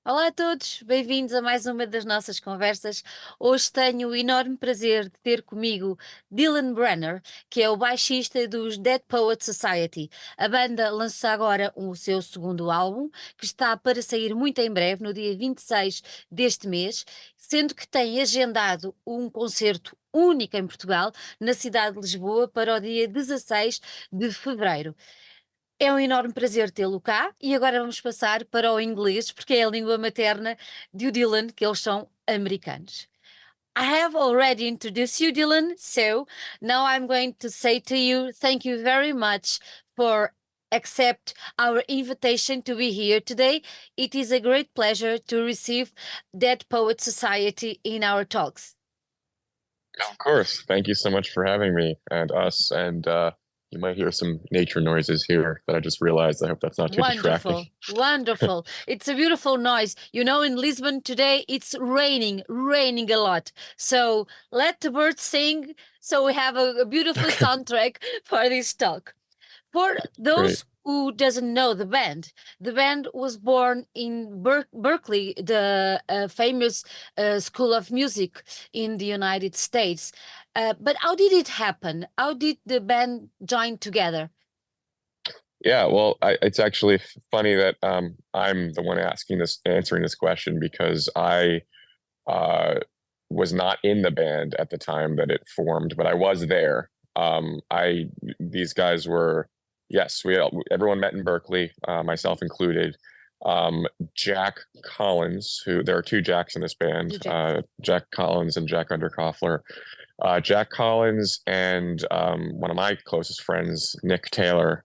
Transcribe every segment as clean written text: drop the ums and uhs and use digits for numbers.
Olá a todos, bem-vindos a mais uma das nossas conversas. Hoje tenho o enorme prazer de ter comigo Dylan Brenner, que é o baixista dos Dead Poets Society. A banda lança agora o seu segundo álbum, que está para sair muito em breve, no dia 26 deste mês, sendo que tem agendado um concerto único em Portugal, na cidade de Lisboa, para o dia 16 de fevereiro. É um enorme prazer tê-lo cá e agora vamos passar para o inglês, porque é a língua materna de o Dylan, que eles são americanos. I have already introduced you, Dylan, so now I'm going to say to you, thank you very much for accept our invitation to be here today. It is a great pleasure to receive Dead Poet Society in our talks. Of course. Thank you so much for having me and us. And you might hear some nature noises here that I just realized. I hope that's not too distracting. Wonderful, wonderful. It's a beautiful noise. You know, in Lisbon today, it's raining a lot. So let the birds sing. So we have a beautiful soundtrack for this talk. For Great. those who doesn't know the band was born in Berkeley, the famous school of music in the United States. But how did it happen? How did the band join together? Yeah, well, it's actually funny that I'm the one answering this question because I uh, was not in the band at the time that it formed, but I was there. These guys were, yes, everyone met in Berkeley, myself included. Jack Collins, who there are two Jacks in this band, Two Jacks. Jack Collins and Jack Underkoffler. Jack Collins and one of my closest friends, Nick Taylor,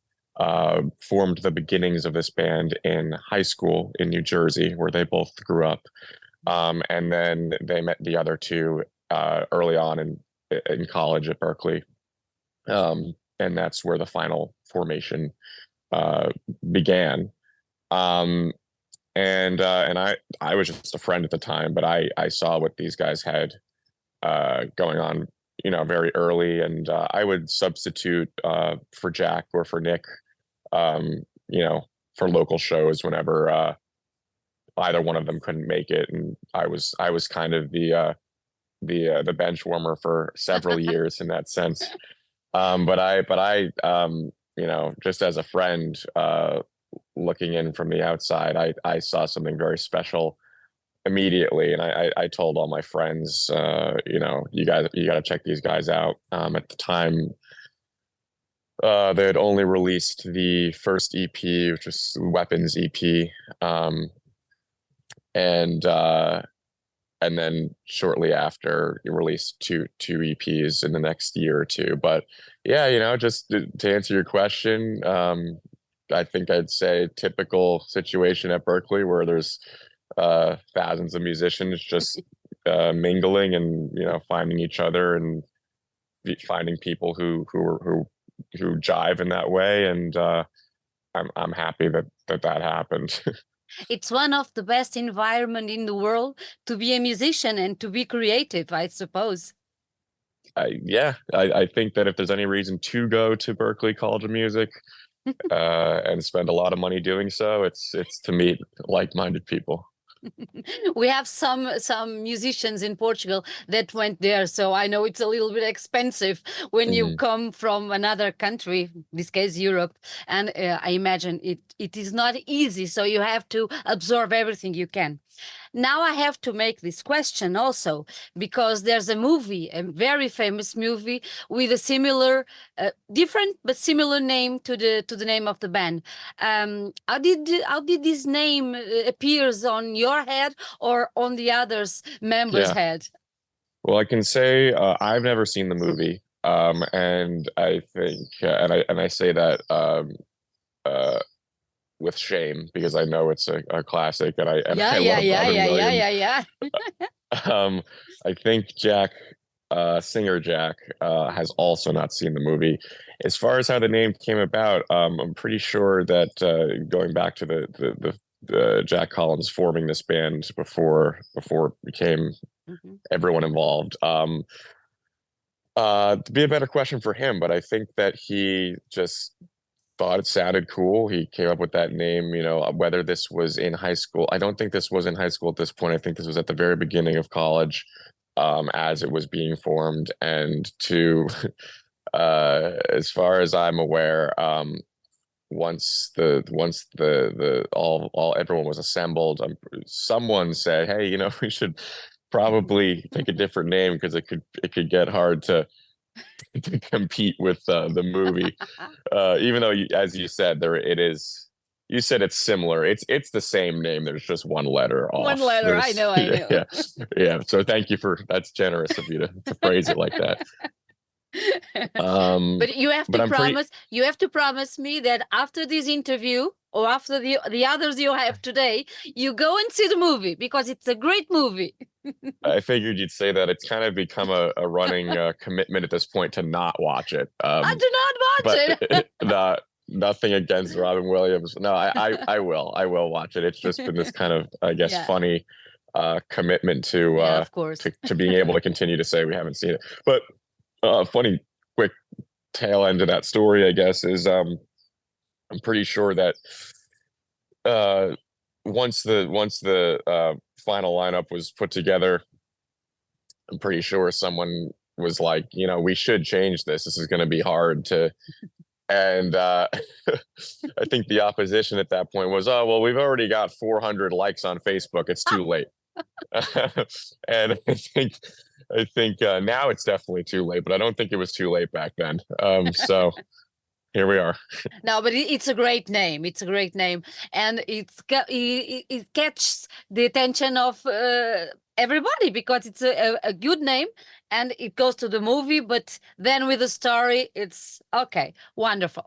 formed the beginnings of this band in high school in New Jersey, where they both grew up. And then they met the other two early on in college at Berkeley. And that's where the final formation uh, began. Um, and I was just a friend at the time, but I saw what these guys had going on, very early, and I would substitute for Jack or for Nick, um, you know, for local shows whenever either one of them couldn't make it, and I was kind of the bench warmer for several years in that sense. But I just as a friend, looking in from the outside, I saw something very special immediately, and I told all my friends, you got to check these guys out. At the time, they had only released the first EP, which was Weapons EP, and uh, and then shortly after, you released two EPs in the next year or two. But yeah, just to answer your question, I think I'd say typical situation at Berkeley where there's thousands of musicians just mingling and finding each other and finding people who jive in that way, and I'm happy that happened. It's one of the best environment in the world to be a musician and to be creative, I suppose. I think that if there's any reason to go to Berkeley College of Music and spend a lot of money doing so, it's to meet like-minded people. We have some musicians in Portugal that went there, so I know it's a little bit expensive when you Mhm. come from another country, in this case Europe, and I imagine it is not easy, so you have to absorb everything you can. Now I have to make this question also because there's a movie, a very famous movie with a similar, different but similar name to the name of the band. How did this name appears on your head or on the others members' Yeah. head? Well, I can say I've never seen the movie, and I think, and I say that uh, with shame because I know it's a classic, and I and Yeah, I yeah, love yeah, Robin yeah, yeah, Williams. yeah, yeah. Um, I think singer Jack, has also not seen the movie. As far as how the name came about, I'm pretty sure that going back to the Jack Collins forming this band before it became Mhm. everyone involved. To be a better question for him, but I think that he just thought it sounded cool. He came up with that name, whether this was in high school. I don't think this was in high school at this point. I think this was at the very beginning of college, as it was being formed. And as far as I'm aware, once the all everyone was assembled, someone said, "Hey, we should probably pick a different name because it could get hard to compete with the movie." Even though, as you said, there it is. You said it's similar. It's the same name. There's just one letter One off. letter. I There's know. I know. yeah, yeah. So thank you that's generous of you to phrase it like that. But you have But to I'm pretty. promise. You have to promise me that after this interview or after the others you have today, you go and see the movie because it's a great movie. I figured you'd say that. It's kind of become a running commitment at this point to not watch it. I do not watch But nothing against Robin Williams. No, I will. I will watch it. It's just been this kind of, I guess, Yeah. funny commitment Yeah, of course. to being able to continue to say we haven't seen it. But funny quick tail end of that story, I guess, is I'm pretty sure that once the final lineup was put together, I'm pretty sure someone was like, we should change this. This is going to be hard to. And I think the opposition at that point was, "Oh, well, we've already got 400 likes on Facebook. It's too late." And I think now it's definitely too late, but I don't think it was too late back then. So here we are. No, but it's a great name. It's a great name, and it catches the attention of everybody because it's a good name, and it goes to the movie. But then with the story, it's okay, wonderful.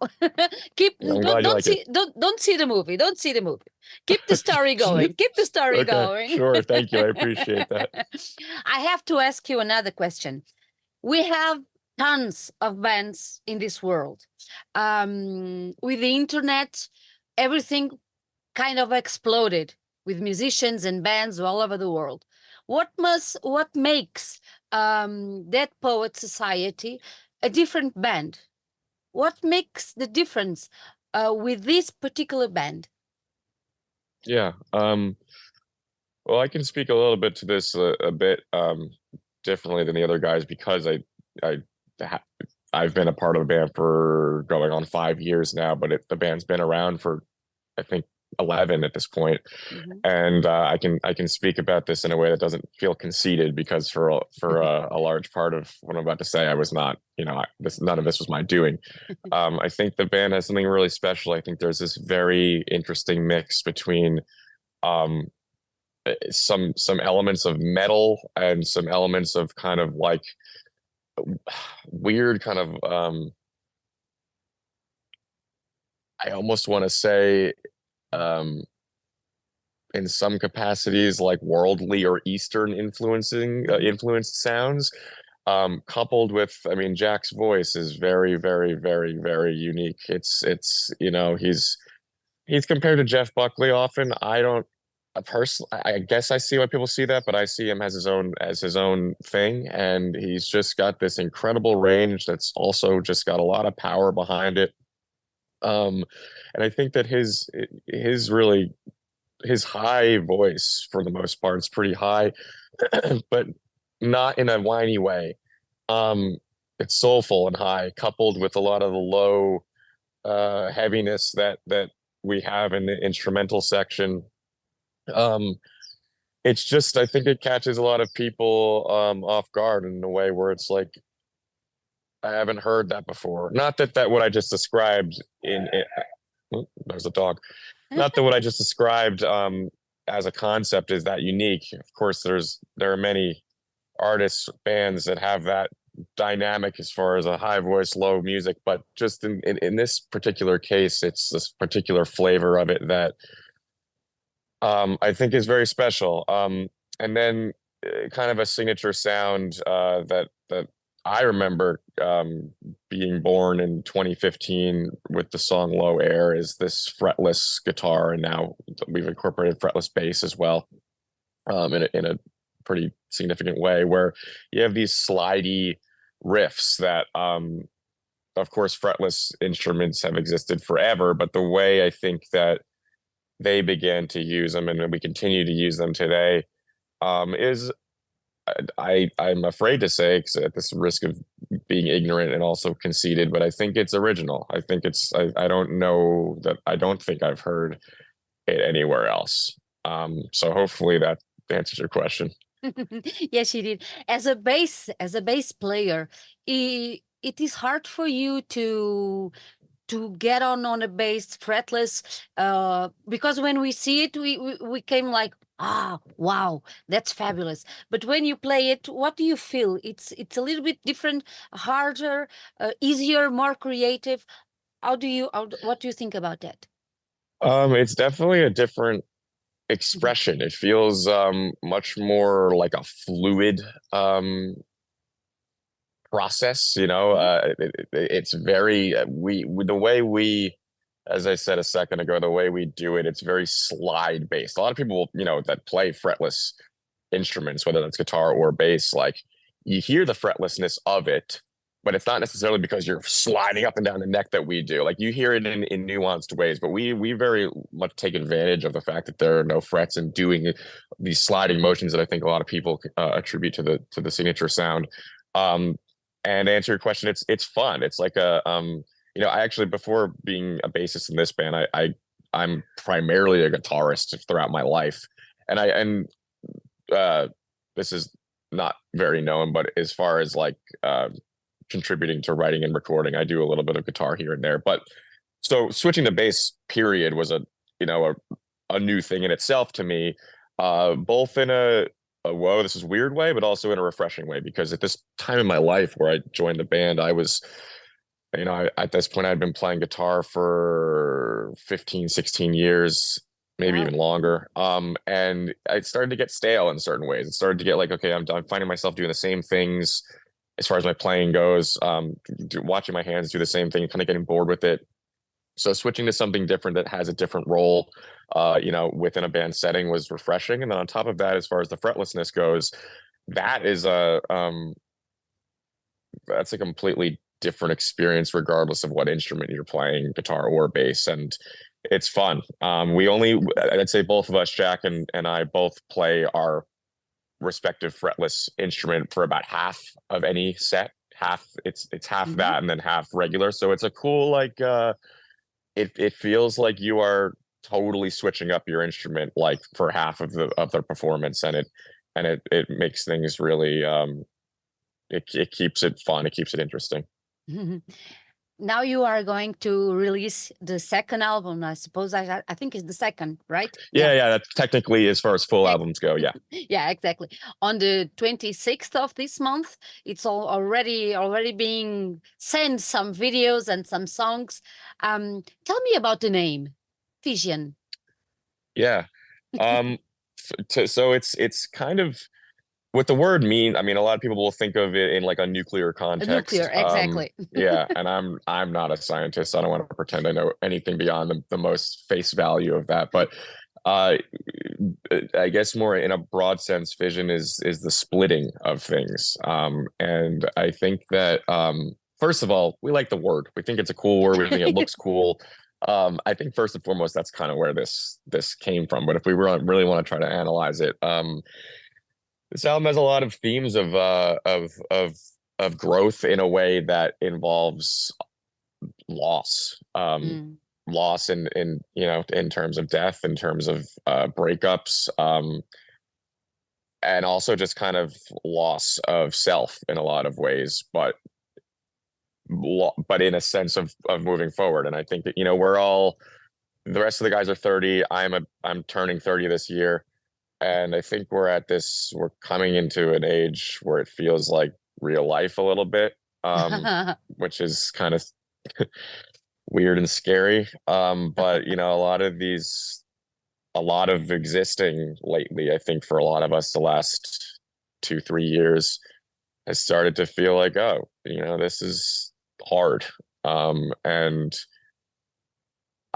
Keep I'm don't glad you don't like it. see don't see the movie. Don't see the movie. Keep the story going. Keep the story Okay, going. sure. Thank you. I appreciate that. I have to ask you another question. We have tons of bands in this world. With the internet, everything kind of exploded with musicians and bands all over the world. What makes Dead Poet Society a different band? What makes the difference with this particular band? Yeah. Well, I can speak a little bit to this a bit differently than the other guys because I I've been a part of the band for going on 5 years now, but the band's been around for, I think, 11 at this point. Mhm. And I can speak about this in a way that doesn't feel conceited because for a large part of what I'm about to say, I was not, none of this was my doing. I think the band has something really special. I think there's this very interesting mix between um, some elements of metal and some elements of kind of like weird kind of I almost want to say um in some capacities like worldly or Eastern influenced sounds, coupled with, I mean, Jack's voice is very, very, very, very unique. It's he's compared to Jeff Buckley often. I don't personally, I guess I see why people see that, but I see him as his own thing, and he's just got this incredible range that's also just got a lot of power behind it. Um, and I think that his high voice for the most part is pretty high, but not in a whiny way. It's soulful and high, coupled with a lot of the low heaviness that we have in the instrumental section. Um, it's just, I think it catches a lot of people off guard in a way where it's like, I haven't heard that before. Not that what I just described oh, there's a dog. Not that what I just described as a concept is that unique. Of course, there are many artists, bands that have that dynamic as far as a high voice, low music, but just in this particular case, it's this particular flavor of it that I think is very special. And then kind of a signature sound that I remember being born in 2015 with the song Low Air is this fretless guitar, and now we've incorporated fretless bass as well in a pretty significant way, where you have these slidey riffs that of course, fretless instruments have existed forever, but the way I think that they began to use them and we continue to use them today is I'm afraid to say, 'cause at this risk of being ignorant and also conceited, but I think it's original. I think I don't know that I don't think I've heard it anywhere else. So hopefully that answers your question. Yes, she did. As a bass player, it is hard for you to get on a bass fretless, because when we see it, we came like, ah, wow, that's fabulous. But when you play it, what do you feel? It's a little bit different, harder, easier, more creative. What do you think about that? It's definitely a different expression. It feels much more like a fluid process, Mhm. it's very the way we, as I said a second ago, the way we do it, it's very slide based. A lot of people, that play fretless instruments, whether that's guitar or bass, like you hear the fretlessness of it, but it's not necessarily because you're sliding up and down the neck that we do. Like you hear it in nuanced ways, but we very much take advantage of the fact that there are no frets and doing these sliding motions that I think a lot of people attribute to the signature sound. Um, and to answer your question, it's fun. It's like I actually, before being a bassist in this band, I'm primarily a guitarist throughout my life, and uh, this is not very known, but as far as like contributing to writing and recording, I do a little bit of guitar here and there. But so switching to bass, period, was a new thing in itself to me, both in a whoa, this is weird way, but also in a refreshing way. Because at this time in my life where I joined the band, I was, at this point, I'd been playing guitar for 15, 16 years, maybe even Wow. longer. And I started to get stale in certain ways. It started to get like, okay, I'm finding myself doing the same things as far as my playing goes, watching my hands do the same thing, kind of getting bored with it. So switching to something different that has a different role, within a band setting was refreshing. And then on top of that, as far as the fretlessness goes, that is that's a completely different experience, regardless of what instrument you're playing, guitar or bass, and it's fun. I'd say both of us, Jack and I, both play our respective fretless instrument for about half of any set. Half it's half Mhm. that and then half regular. So it's a cool like it feels like you are totally switching up your instrument like for half of the performance, and it makes things really it keeps it fun, it keeps it interesting. Now you are going to release the second album, I suppose. I think it's the second, right? Yeah. Yeah, that's technically as far as full Yeah. albums go, yeah. Yeah, exactly. On the 26th of this month, it's already being sent some videos and some songs. Tell me about the name, Fission. Yeah. Um so it's kind of what the word means. I mean, a lot of people will think of it in like a nuclear A nuclear, context. exactly. Yeah, and I'm not a scientist. I don't want to pretend I know anything beyond the most face value of that. But uh, I guess more in a broad sense, fission is the splitting of things. And I think that first of all, we like the word. We think it's a cool word. We think it looks cool. I think first and foremost, that's kind of where this came from. But if we really want to try to analyze it, this album has a lot of themes of growth in a way that involves loss. Mm. Loss in terms of death, in terms of breakups, and also just kind of loss of self in a lot of ways, but in a sense of moving forward. And I think that we're all, the rest of the guys are 30. I'm turning 30 this year. And I think we're coming into an age where it feels like real life a little bit, which is kind of weird and scary. But a lot of existing lately, I think for a lot of us, the last 2, 3 years has started to feel like, oh, this is hard. And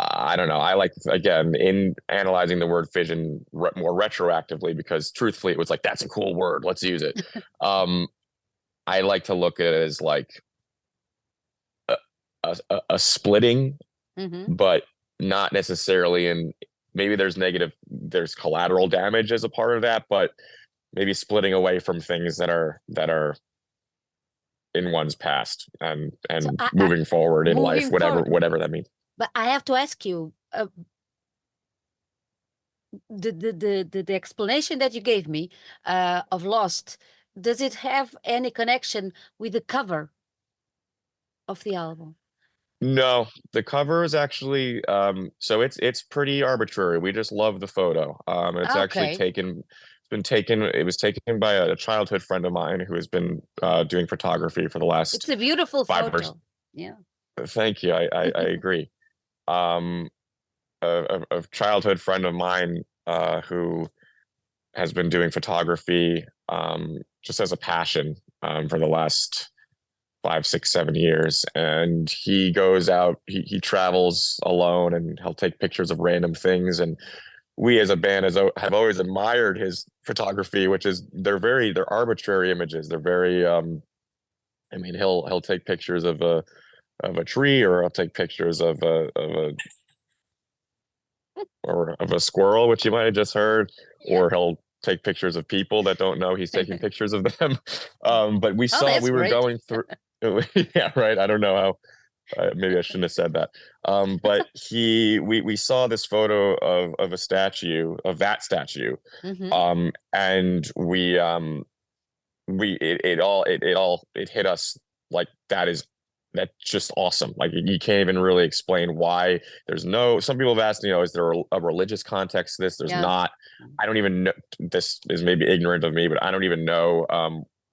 I don't know. I like, again, in analyzing the word fission more retroactively, because truthfully, it was like, that's a cool word. Let's use it. I like to look at it as like a splitting, Hmm. but not necessarily in, maybe there's collateral damage as a part of that, but maybe splitting away from things that are in one's past So and moving forward in life, moving forward, whatever that means. but I have to ask you, the explanation that you gave me of Lost, does it have any connection with the cover of the album? No, the cover is actually so it's pretty arbitrary. We just love the photo. And it's actually Okay, taken it's been taken it was taken by a childhood friend of mine who has been doing photography for the it's last a beautiful 5 or photo. Yeah. thank you. I agree. Um a childhood friend of mine who has been doing photography just as a passion for the last 5, 6, 7 years. And he goes out, he travels alone and he'll take pictures of random things. And we as a band have always admired his photography, which is they're arbitrary images. They're very I mean he'll take pictures of a tree, or he'll take pictures of a squirrel, which you might have just heard, Yeah. or he'll take pictures of people that don't know he's taking pictures of them. But Oh, that's we were great. going through, yeah, right. I don't know how. Maybe I shouldn't have said that. But we saw this photo of a statue, of that statue, Hmm. and we it hit us like that's just awesome. Like you can't even really explain why. There's no. Some people have asked, is there a religious context to this? There's Yeah. not. I don't even know. This is maybe ignorant of me, but I don't even know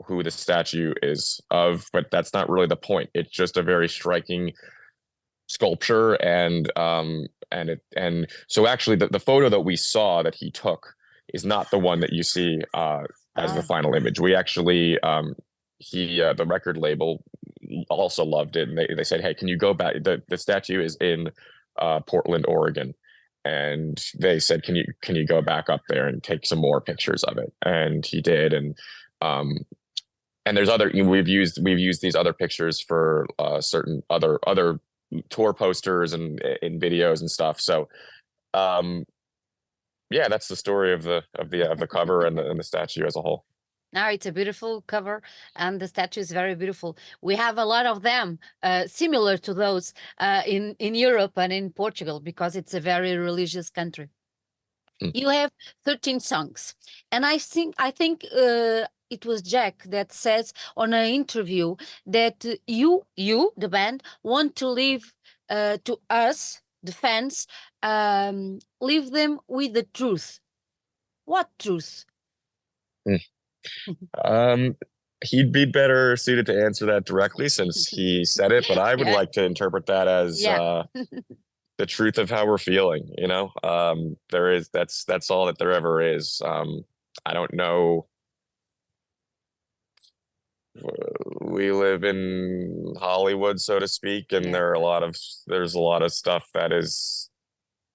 who the statue is of. But that's not really the point. It's just a very striking sculpture, and so actually the photo that we saw that he took is not the one that you see as the Ah, final image. We actually he the record label also loved it, and they said, hey, can you go back, the statue is in Portland, Oregon, and they said, can you go back up there and take some more pictures of it? And he did. Um and there's other, we've used these other pictures for certain other tour posters and in videos and stuff. So um yeah, that's the story of the cover and the statue as a whole. now it's a beautiful cover, and the statue is very beautiful. We have a lot of them, similar to those in Europe and in Portugal, because it's a very religious country. Mm. You have 13 songs, and I think it was Jack that says on an interview that you the band want to leave to us the fans, leave them with the truth. What truth? Mm. um he'd be better suited to answer that directly since he said it, but I would Yeah, like to interpret that as yeah. the truth of how we're feeling. There is that's all that there ever is. I don't know. We live in Hollywood, so to speak, and Yeah. there's a lot of stuff that is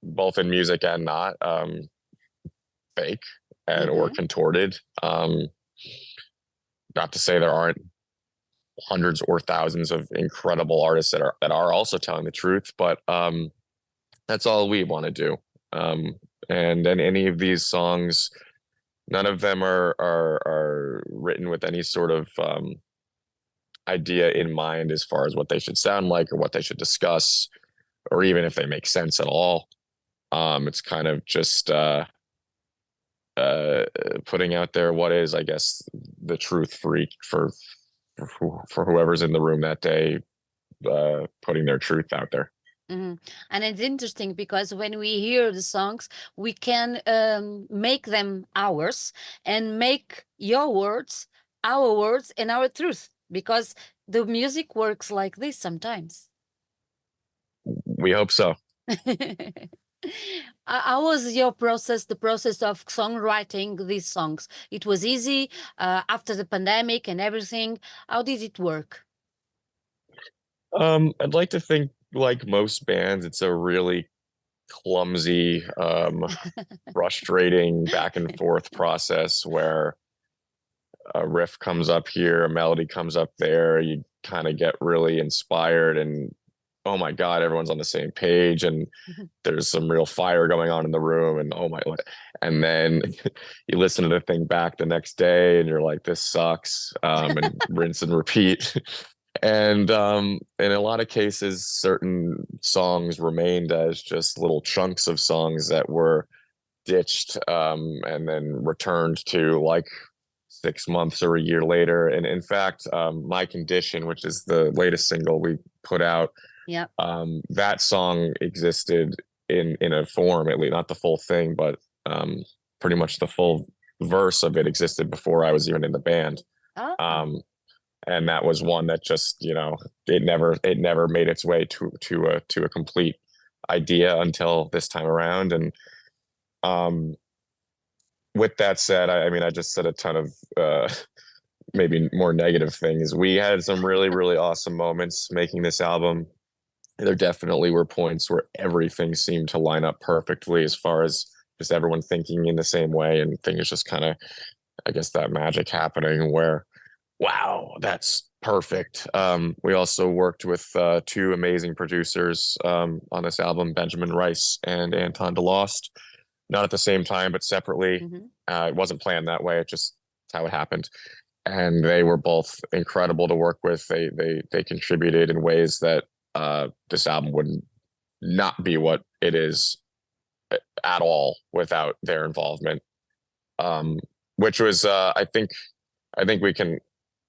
both in music and not fake and or Mm-hmm. contorted. Not to say there aren't hundreds or thousands of incredible artists that are also telling the truth, but that's all we want to do. And any of these songs, none of them are written with any sort of idea in mind as far as what they should sound like or what they should discuss, or even if they make sense at all. It's kind of just uh, putting out there what is, I guess, the truth for whoever's in the room that day, putting their truth out there. Hmm. And it's interesting because when we hear the songs, we can make them ours and make your words our words and our truth, because the music works like this sometimes. We hope so. How was your process, the process of songwriting these songs? It was easy after the pandemic and everything. How did it work? I'd like to think, like most bands, it's a really clumsy, frustrating back and forth process where a riff comes up here, a melody comes up there, you kind of get really inspired and oh my God, everyone's on the same page and there's some real fire going on in the room and oh my, and then you listen to the thing back the next day and you're like, this sucks, and rinse and repeat. And in a lot of cases, certain songs remained as just little chunks of songs that were ditched, and then returned to like 6 months or a year later. And in fact, My Condition, which is the latest single we put out, Yeah. that song existed in a form, at least not the full thing, but pretty much the full verse of it existed before I was even in the band. Oh. And that was one that just, it never made its way to a complete idea until this time around. And um, with that said, I mean, I just said a ton of maybe more negative things. We had some really, really awesome moments making this album. There definitely were points where everything seemed to line up perfectly as far as just everyone thinking in the same way and things just kind of, I guess, that magic happening where, wow, that's perfect. We also worked with two amazing producers on this album, Benjamin Rice and Anton DeLost, not at the same time, but separately. Hmm. It wasn't planned that way. It just how it happened. And they were both incredible to work with. They contributed in ways that this album would not be what it is at all without their involvement. Um, which was I think we can.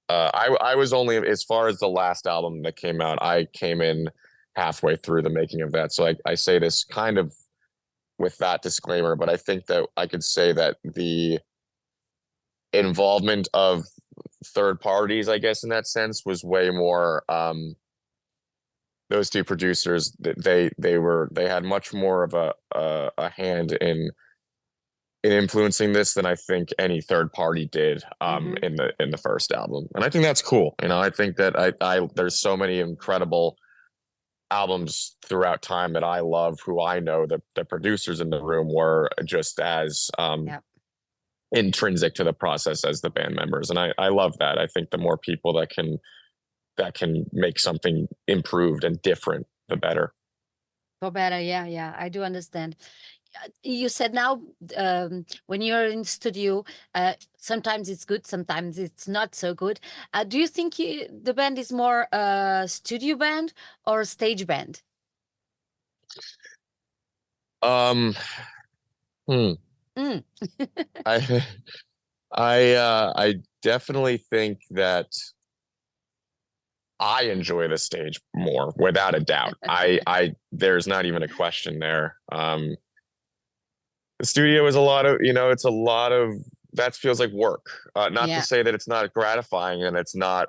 I was only, as far as the last album that came out, I came in halfway through the making of that. So I say this kind of with that disclaimer, but I think that I could say that the involvement of third parties, I guess, in that sense, was way more. Those two producers, they had much more of a hand in influencing this than I think any third party did Hmm. in the first album. And I think that's cool. I think that I there's so many incredible albums throughout time that I love, who I know the producers in the room were just as Yeah. intrinsic to the process as the band members. And I love that. I think the more people that can make something improved and different, the better. For better. Yeah. Yeah. I do understand. You said now, when you're in studio, sometimes it's good, sometimes it's not so good. Do you think the band is more a studio band or a stage band? Um, hmm. Mm. I I definitely think that I enjoy the stage more, without a doubt. There's not even a question there. The studio is a lot of, it's a lot of, that feels like work. Not to Yeah. say that it's not gratifying and it's not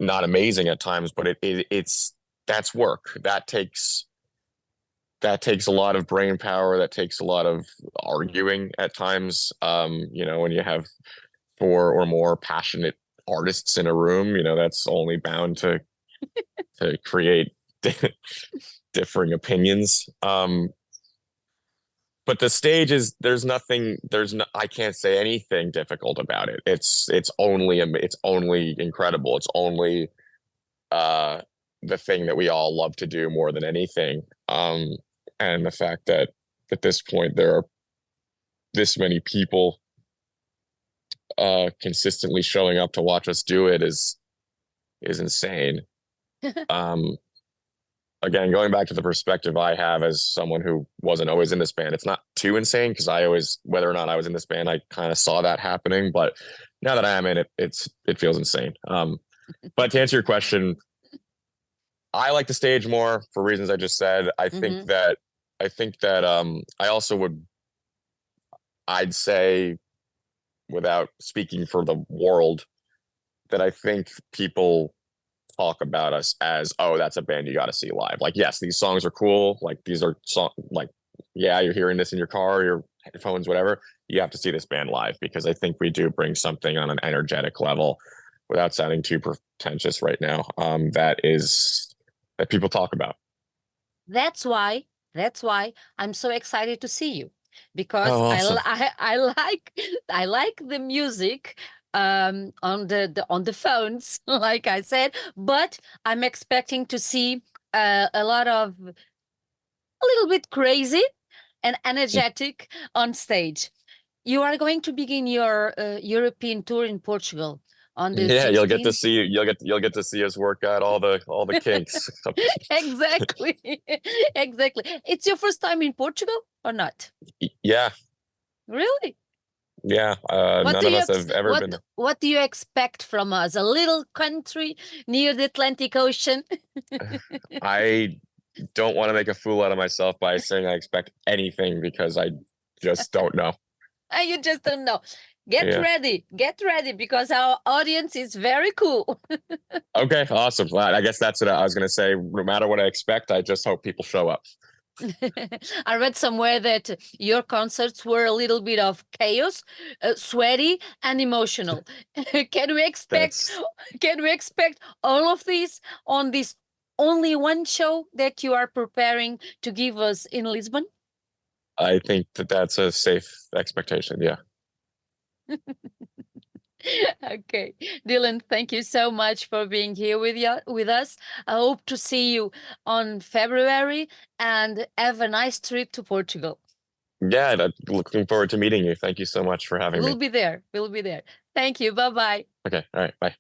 amazing at times, but it's that's work. That takes a lot of brain power. That takes a lot of arguing at times. When you have four or more passionate artists in a room, that's only bound to create differing opinions. But the stage is there's no, I can't say anything difficult about it. It's only incredible. It's only uh the thing that we all love to do more than anything. And the fact that at this point there are this many people consistently showing up to watch us do it is insane. Um Again, going back to the perspective I have as someone who wasn't always in this band, it's not too insane because I always, whether or not I was in this band, I kind of saw that happening. But now that I am in it, it feels insane. But to answer your question, I like the stage more for reasons I just said. Hmm. I think that I also I'd say, without speaking for the world, that I think people talk about us as, oh, that's a band you got to see live. Like, yes, these songs are cool. Like, these are like, yeah, you're hearing this in your car, your headphones, whatever. You have to see this band live because I think we do bring something on an energetic level, without sounding too pretentious right now. That people talk about. That's why. That's why I'm so excited to see you, because Oh, awesome. I like I like the music, on the phones, like I said, but I'm expecting to see a lot of a little bit crazy and energetic on stage. You are going to begin your European tour in Portugal on the Yeah, you'll get to 16th. see you'll get to see us work out all the kinks. Exactly. Exactly. It's your first time in Portugal or not? Yeah, Really? yeah. What None do of you us have ever been. what do you expect from us? A little country near the Atlantic Ocean? I don't want to make a fool out of myself by saying I expect anything because I just don't know. And you just don't know. Yeah. Get ready, because our audience is very cool. Okay, awesome. Well, I guess that's what I was gonna say. No matter what I expect, I just hope people show up. I read somewhere that your concerts were a little bit of chaos, sweaty and emotional. Can we expect That's can we expect all of this on this only one show that you are preparing to give us in Lisbon? I think that that's a safe expectation. Yeah. Okay. Dylan, thank you so much for being here with us. I hope to see you on February, and have a nice trip to Portugal. Yeah, looking forward to meeting you. Thank you so much for having me. We'll be there. We'll be there. Thank you. Bye bye. Okay, all right, bye.